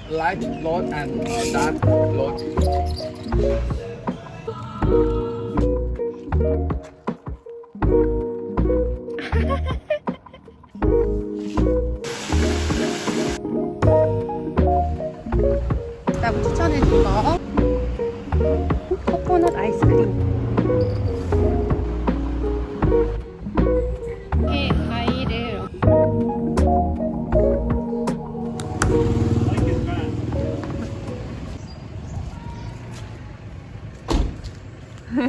light load and dark load. 나도 추천해준 거 코코넛 아이스크림. 이렇게 과일을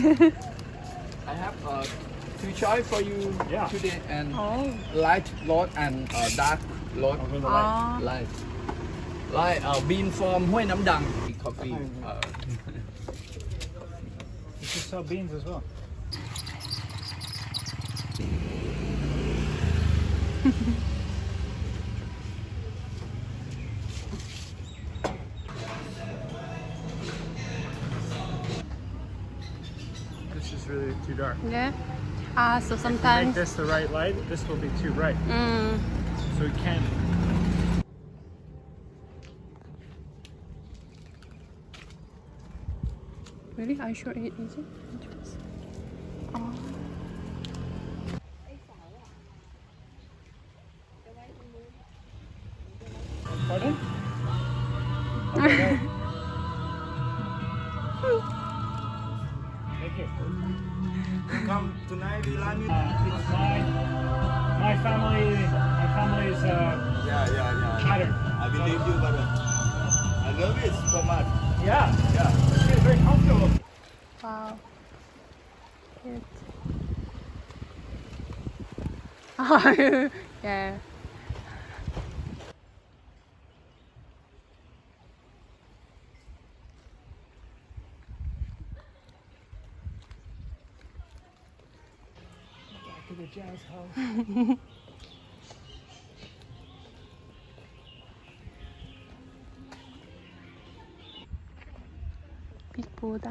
I have two choice for you today and 어. light load and dark load. 아. Light. Like bean from Hue Nam Dang coffee. You should sell beans as well. This is really too dark. 네. 아, so Make sometimes. this the right light, this will be too bright. So we can't. Really? Are you sure it is? 아. Pardon? Okay, Thank you. Come tonight, Ilani. It's my family is Yeah. shattered. I believe you, but I love it so much. Yeah. It's very comfortable. 와우. Cute. 아유, 예. Back to the jazz house. 빛보다.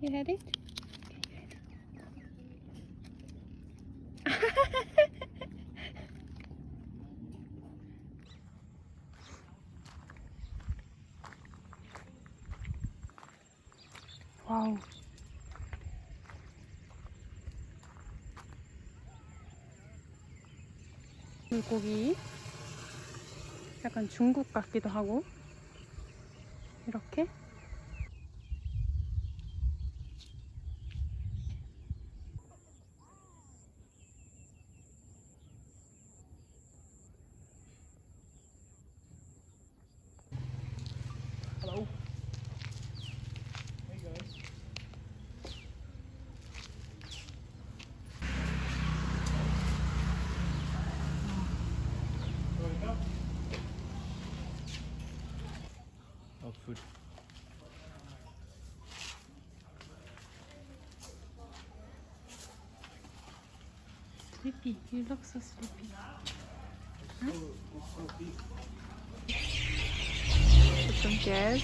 You had it? 와우. 물고기. 약간 중국 같기도 하고. 이렇게. Hello. Hey guys. Oh, food. Sleepy. You look so sleepy. Some jazz.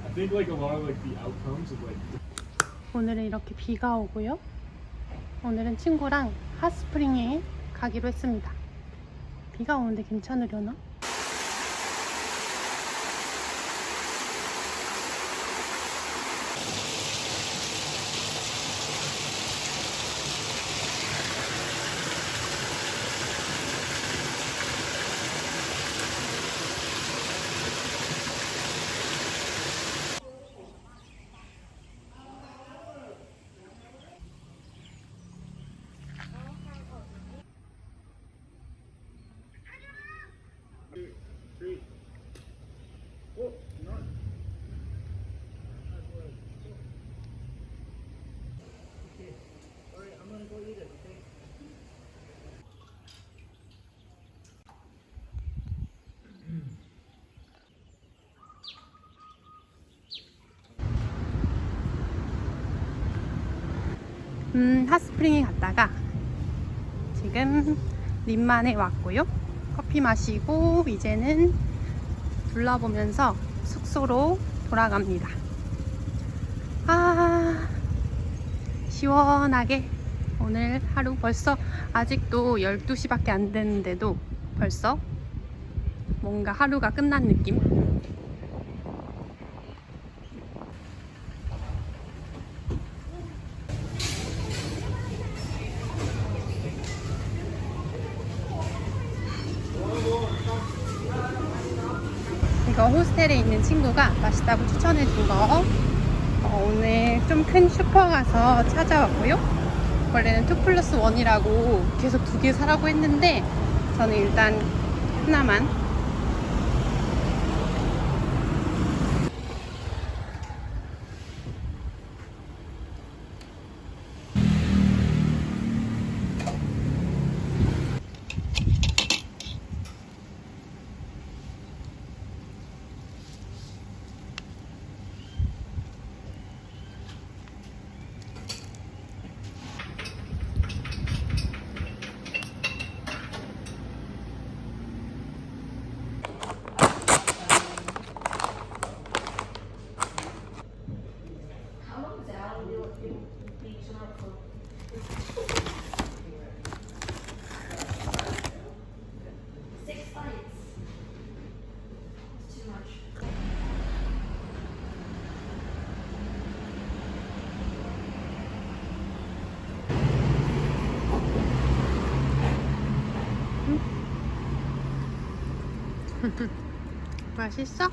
I think like a lot of like the outcomes of like 오늘은 이렇게 비가 오고요. 오늘은 친구랑 핫스프링에 가기로 했습니다. 비가 오는데 괜찮으려나? 핫스프링에 갔다가 지금 림만에 왔고요. 커피 마시고 이제는 둘러보면서 숙소로 돌아갑니다. 아, 시원하게 오늘 하루 벌써 아직도 12시밖에 안 됐는데도 벌써 뭔가 하루가 끝난 느낌? 이거 호스텔에 있는 친구가 맛있다고 추천해준 거 오늘 좀 큰 슈퍼 가서 찾아왔고요. 원래는 2+1이라고 계속 2개 사라고 했는데 저는 일단 하나만. 맛있어?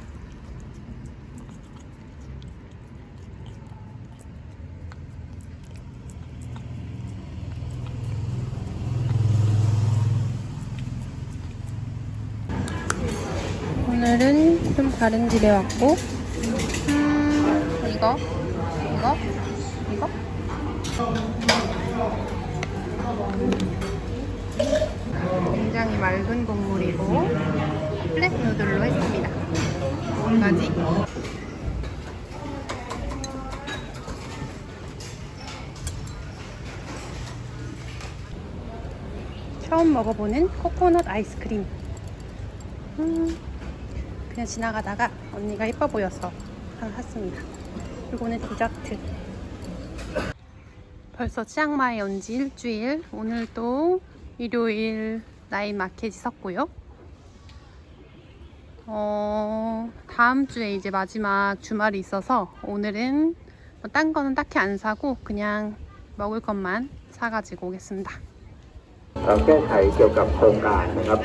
오늘은 좀 다른 집에 왔고 이거 굉장히 맑은 국물이고 플랫 누들로 했습니다. 뭐까지? 처음 먹어보는 코코넛 아이스크림. 그냥 지나가다가 언니가 예뻐 보여서 하나 샀습니다. 이거는 디저트. 벌써 치앙마이에 온 지 일주일. 오늘 또 일요일 나잇 마켓이 섰고요. 다음 주에 이제 마지막 주말이 있어서 오늘은 뭐 딴 거는 딱히 안 사고 그냥 먹을 것만 사가지고 오겠습니다. แก้ไขเกี่ยวกับโครงการนะครับ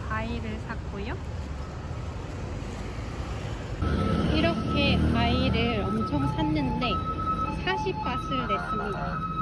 과일을 샀고요. 이렇게 과일을 엄청 샀는데 40바트를 냈습니다.